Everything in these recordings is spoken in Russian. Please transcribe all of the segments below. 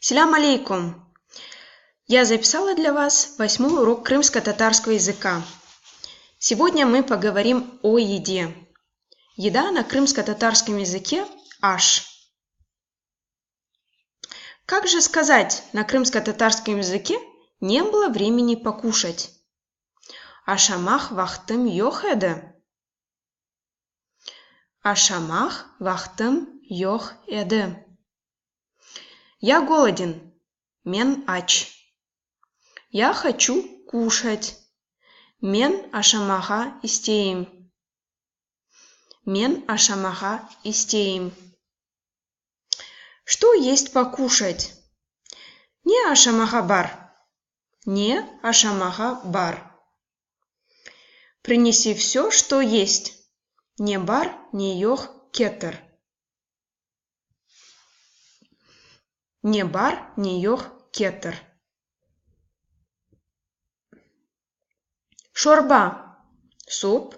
Салям алейкум! Я записала для вас 8-й урок крымско-татарского языка. Сегодня мы поговорим о еде. Еда на крымско-татарском языке – аш. Как же сказать на крымско-татарском языке «не было времени покушать»? Ашамах вахтым йох эді. Ашамах вахтым йох эді. Я голоден. Мен ач. Я хочу кушать. Мен ашамаха истеем. Мен ашамаха истеем. Что есть покушать? Не ашамаха бар. Не ашамаха бар. Принеси все, что есть. Не бар, не йох кетер. Не бар, не йох кетер. Шорба – суп,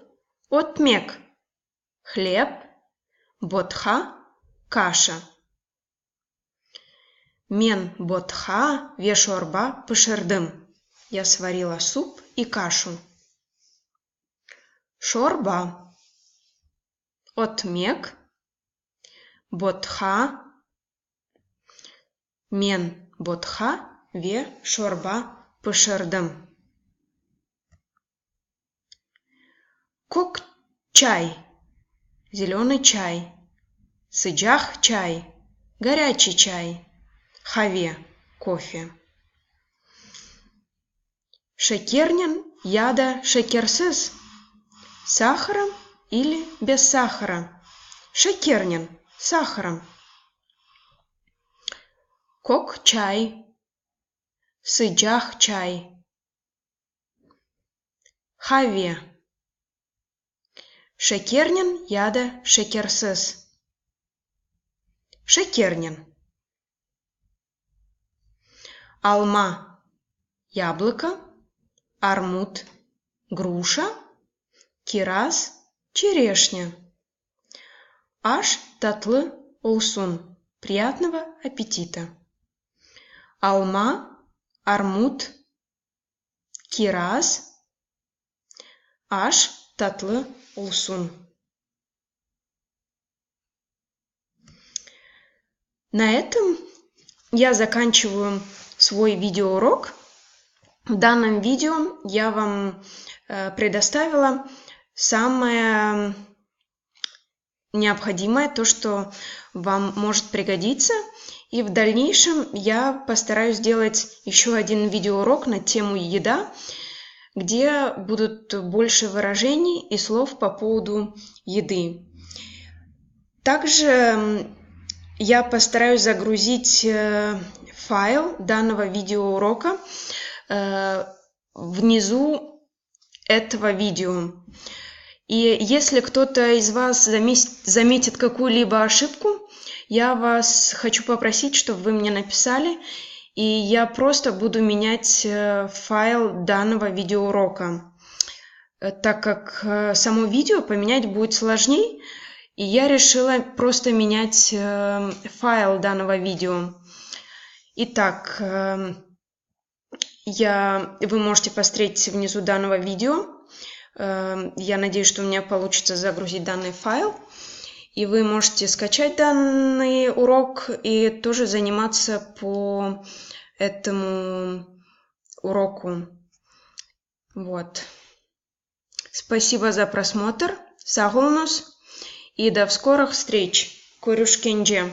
отмек – хлеб, ботха – каша. Мен ботха ве шорба пышырдым. Я сварила суп и кашу. Шорба, отмек, ботха. Мен ботха ве шорба пышырдым. Кок чай, зеленый чай. Сыджах чай, горячий чай. Хаве кофе. Шекернен яда шекерсыз. Сахаром или без сахара? Шекернен сахаром. Кок чай, сыджах чай. Хаве. Шекернен яда шекерсыз. Шекернен. Алма – яблоко, армут – груша, кираз – черешня. Аш татлы олсун – приятного аппетита. Алма, армут, кираз, аш татлы олсун. На этом я заканчиваю свой видеоурок. В данном видео я вам предоставила самое необходимое, то, что вам может пригодиться. И в дальнейшем я постараюсь сделать еще один видеоурок на тему еда, где будут больше выражений и слов по поводу еды. Также я постараюсь загрузить файл данного видеоурока внизу этого видео. И если кто-то из вас заметит какую-либо ошибку, я вас хочу попросить, чтобы вы мне написали, и я просто буду менять файл данного видеоурока, так как само видео поменять будет сложнее, и я решила просто менять файл данного видео. Итак, вы можете посмотреть внизу данного видео. Я надеюсь, что у меня получится загрузить данный файл. И вы можете скачать данный урок и тоже заниматься по этому уроку. Вот. Спасибо за просмотр. Сагулнус. И до скорых встреч. Көрүшкенже.